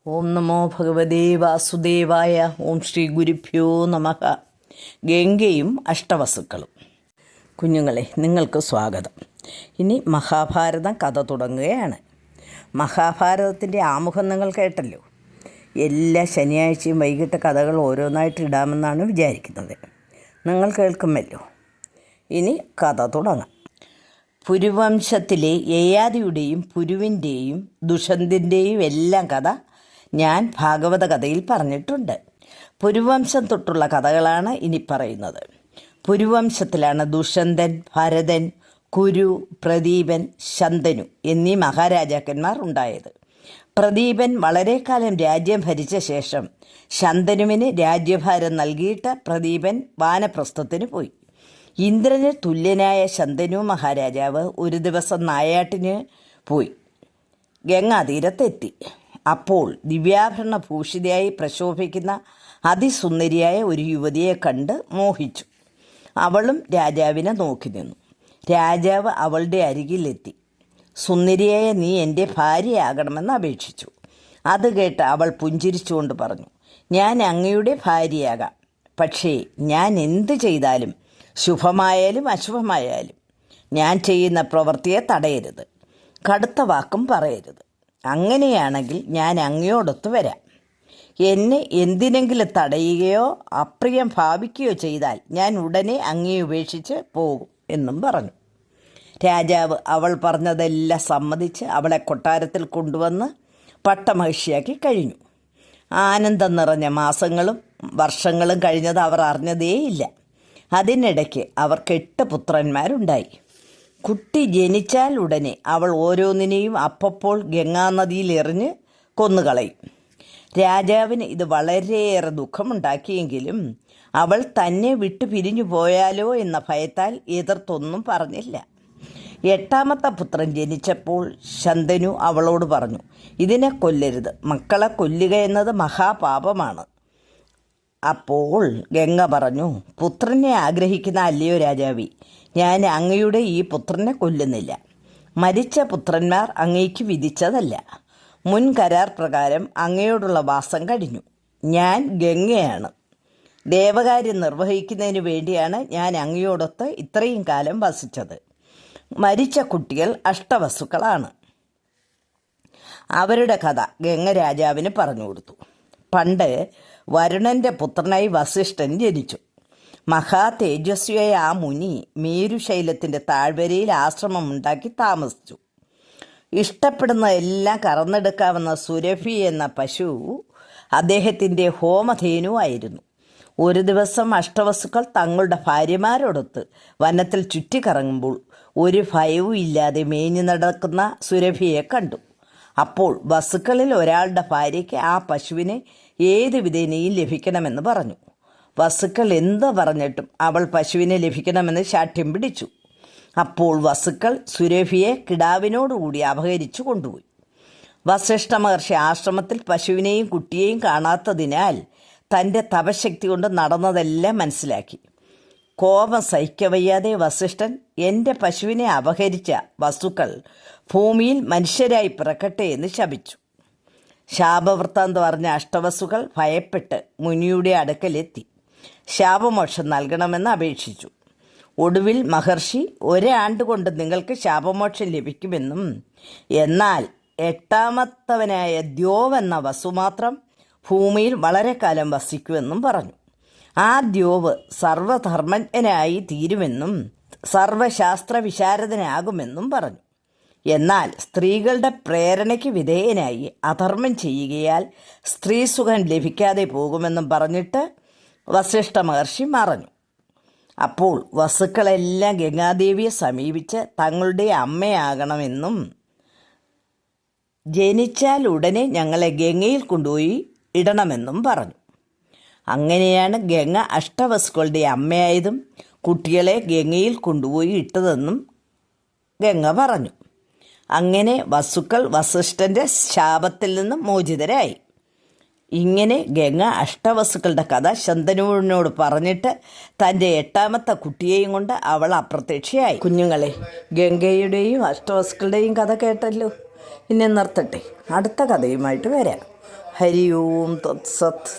ഓം നമോ ഭഗവതേ വാസുദേവായ. ഓം ശ്രീ ഗുരുഭ്യോ നമഃ. ഗംഗയും അഷ്ടവസുക്കളും. കുഞ്ഞുങ്ങളെ, നിങ്ങൾക്ക് സ്വാഗതം. ഇനി മഹാഭാരതം കഥ തുടങ്ങുകയാണ്. മഹാഭാരതത്തിൻ്റെ ആമുഖം നിങ്ങൾ കേട്ടല്ലോ. എല്ലാ ശനിയാഴ്ചയും വൈകിട്ട് കഥകൾ ഓരോന്നായിട്ട് ഇടാമെന്നാണ് വിചാരിക്കുന്നത്. നിങ്ങൾ കേൾക്കുമല്ലോ. ഇനി കഥ തുടങ്ങാം. പുരുവംശത്തിലെ യയാതിയുടെയും പുരുവിൻ്റെയും ദുഷ്യന്തൻ്റെയും എല്ലാം കഥ ഞാൻ ഭാഗവത കഥയിൽ പറഞ്ഞിട്ടുണ്ട്. പുരുവംശം തൊട്ടുള്ള കഥകളാണ് ഇനി പറയുന്നത്. പുരുവംശത്തിലാണ് ദുഷ്യന്തൻ, ഭരതൻ, കുരു, പ്രദീപൻ, ശന്തനു എന്നീ മഹാരാജാക്കന്മാർ ഉണ്ടായത്. പ്രദീപൻ വളരെ കാലം രാജ്യം ഭരിച്ച ശേഷം ശന്തനുവിന് രാജ്യഭാരം നൽകിയിട്ട് പ്രദീപൻ വാനപ്രസ്ഥത്തിന് പോയി. ഇന്ദ്രന് തുല്യനായ ശന്തനു മഹാരാജാവ് ഒരു ദിവസം നായാട്ടിന് പോയി ഗംഗാതീരത്തെത്തി. അപ്പോൾ ദിവ്യാഭരണ ഭൂഷിതയായി പ്രശോഭിക്കുന്ന അതിസുന്ദരിയായ ഒരു യുവതിയെ കണ്ട് മോഹിച്ചു. അവളും രാജാവിനെ നോക്കി നിന്നു. രാജാവ് അവളുടെ അരികിലെത്തി. സുന്ദരിയായ നീ എൻ്റെ ഭാര്യയാകണമെന്ന് അപേക്ഷിച്ചു. അത് കേട്ട് അവൾ പുഞ്ചിരിച്ചുകൊണ്ട് പറഞ്ഞു, ഞാൻ അങ്ങയുടെ ഭാര്യയാകാം. പക്ഷേ ഞാൻ എന്ത് ചെയ്താലും, ശുഭമായാലും അശുഭമായാലും, ഞാൻ ചെയ്യുന്ന പ്രവൃത്തിയെ തടയരുത്, കടുത്ത വാക്കും പറയരുത്. അങ്ങനെയാണെങ്കിൽ ഞാൻ അങ്ങയോടൊത്ത് വരാം. എന്നെ എന്തിനെങ്കിലും തടയുകയോ അപ്രിയം ഭാവിക്കുകയോ ചെയ്താൽ ഞാൻ ഉടനെ അങ്ങയെ ഉപേക്ഷിച്ച് പോകും എന്നും പറഞ്ഞു. രാജാവ് അവൾ പറഞ്ഞതെല്ലാം സമ്മതിച്ച് അവളെ കൊട്ടാരത്തിൽ കൊണ്ടുവന്ന് പട്ടമഹിഷിയാക്കി കഴിഞ്ഞു. ആനന്ദം നിറഞ്ഞ മാസങ്ങളും വർഷങ്ങളും കഴിഞ്ഞത് അവർ അറിഞ്ഞതേയില്ല. അതിനിടയ്ക്ക് അവർക്ക് 8 പുത്രന്മാരുണ്ടായി. കുട്ടി ജനിച്ചാൽ ഉടനെ അവൾ ഓരോന്നിനെയും അപ്പപ്പോൾ ഗംഗാനദിയിൽ എറിഞ്ഞ് കൊന്നുകളയും. രാജാവിന് ഇത് വളരെയേറെ ദുഃഖമുണ്ടാക്കിയെങ്കിലും അവൾ തന്നെ വിട്ടു പിരിഞ്ഞു പോയാലോ എന്ന ഭയത്താൽ എതിർത്തൊന്നും പറഞ്ഞില്ല. 8ാമത്തെ പുത്രൻ ജനിച്ചപ്പോൾ ശന്തനു അവളോട് പറഞ്ഞു, ഇതിനെ കൊല്ലരുത്, മക്കളെ കൊല്ലുക എന്നത് മഹാപാപമാണ്. അപ്പോൾ ഗംഗ പറഞ്ഞു, പുത്രനെ ആഗ്രഹിക്കുന്ന അല്ലയോ രാജാവി, ഞാൻ അങ്ങയുടെ ഈ പുത്രനെ കൊല്ലുന്നില്ല. മരിച്ച പുത്രന്മാർ അങ്ങയ്ക്ക് വിധിച്ചതല്ല. മുൻ കരാർ പ്രകാരം അങ്ങയോടുള്ള വാസം കഴിഞ്ഞു. ഞാൻ ഗംഗയാണ്. ദേവകാര്യം നിർവഹിക്കുന്നതിന് വേണ്ടിയാണ് ഞാൻ അങ്ങയോടൊത്ത് ഇത്രയും കാലം വസിച്ചത്. മരിച്ച കുട്ടികൾ അഷ്ടവസുക്കളാണ്. അവരുടെ കഥ ഗംഗ രാജാവിന് പറഞ്ഞു കൊടുത്തു. പണ്ട് വരുണൻ്റെ പുത്രനായി വസിഷ്ഠൻ ജനിച്ചു. മഹാ തേജസ്വിയായ ആ മുനി മേരുശൈലത്തിൻ്റെ താഴ്വരയിൽ ആശ്രമമുണ്ടാക്കി താമസിച്ചു. ഇഷ്ടപ്പെടുന്നതെല്ലാം കറന്നെടുക്കാവുന്ന സുരഭി എന്ന പശു അദ്ദേഹത്തിൻ്റെ ഹോമധേനുവായിരുന്നു. ഒരു ദിവസം അഷ്ടവസുക്കൾ തങ്ങളുടെ ഭാര്യമാരോടൊത്ത് വനത്തിൽ ചുറ്റിക്കറങ്ങുമ്പോൾ ഒരു ഭയവും ഇല്ലാതെ മേഞ്ഞു നടക്കുന്ന സുരഭിയെ കണ്ടു. അപ്പോൾ വസുക്കളിൽ ഒരാളുടെ ഭാര്യയ്ക്ക് ആ പശുവിനെ ഏത് വിധേനയും ലഭിക്കണമെന്ന് പറഞ്ഞു. വസുക്കൾ എന്ത് പറഞ്ഞിട്ടും അവൾ പശുവിനെ ലഭിക്കണമെന്ന് ശാഠ്യം പിടിച്ചു. അപ്പോൾ വസുക്കൾ സുരഭിയെ കിടാവിനോടുകൂടി അപഹരിച്ചു കൊണ്ടുപോയി. വസിഷ്ഠ മഹർഷി ആശ്രമത്തിൽ പശുവിനെയും കുട്ടിയെയും കാണാത്തതിനാൽ തൻ്റെ തപശക്തി കൊണ്ട് നടന്നതെല്ലാം മനസ്സിലാക്കി. കോപം സഹിക്കവയ്യാതെ വസിഷ്ഠൻ, എൻ്റെ പശുവിനെ അപഹരിച്ച വസ്തുക്കൾ ഭൂമിയിൽ മനുഷ്യരായി പിറക്കട്ടെ എന്ന് ശപിച്ചു. ശാപവൃത്താന്തം അറിഞ്ഞ അഷ്ടവസുകൾ ഭയപ്പെട്ട് മുനിയുടെ അടുക്കലെത്തി ശാപമോക്ഷം നൽകണമെന്ന് അപേക്ഷിച്ചു. ഒടുവിൽ മഹർഷി, 1 ആണ്ട് കൊണ്ട് നിങ്ങൾക്ക് ശാപമോക്ഷം ലഭിക്കുമെന്നും എന്നാൽ 8ാമത്തവനായ ദ്യോവ് എന്ന വസു മാത്രം ഭൂമിയിൽ വളരെ കാലം വസിക്കുമെന്നും പറഞ്ഞു. ആ ദ്യോവ് സർവധർമ്മജ്ഞനായി തീരുമെന്നും സർവശാസ്ത്ര വിശാരദനാകുമെന്നും പറഞ്ഞു. എന്നാൽ സ്ത്രീകളുടെ പ്രേരണയ്ക്ക് വിധേയനായി അധർമ്മം ചെയ്യുകയാൽ സ്ത്രീസുഖം ലഭിക്കാതെ പോകുമെന്നും പറഞ്ഞിട്ട് വസിഷ്ഠ മഹർഷി മറഞ്ഞു. അപ്പോൾ വസുക്കളെല്ലാം ഗംഗാദേവിയെ സമീപിച്ച് തങ്ങളുടെ അമ്മയാകണമെന്നും ജനിച്ചാൽ ഉടനെ ഞങ്ങളെ ഗംഗയിൽ കൊണ്ടുപോയി ഇടണമെന്നും പറഞ്ഞു. അങ്ങനെയാണ് ഗംഗ അഷ്ടവസുക്കളുടെ അമ്മയായതും കുട്ടികളെ ഗംഗയിൽ കൊണ്ടുപോയി ഇട്ടതെന്നും ഗംഗ പറഞ്ഞു. അങ്ങനെ വസുക്കൾ വസിഷ്ഠൻ്റെ ശാപത്തിൽ നിന്ന് മോചിതരായി. ഇങ്ങനെ ഗംഗ അഷ്ടവസുക്കളുടെ കഥ ശന്തനുവിനോട് പറഞ്ഞിട്ട് തൻ്റെ 8ാമത്തെ കുട്ടിയെയും കൊണ്ട് അവൾ അപ്രത്യക്ഷയായി. കുഞ്ഞുങ്ങളെ, ഗംഗയുടെയും അഷ്ടവസുക്കളുടെയും കഥ കേട്ടല്ലോ. ഇനി നിർത്തട്ടെ, അടുത്ത കഥയുമായിട്ട് വരാം. ഹരി ഓം തത്സത്.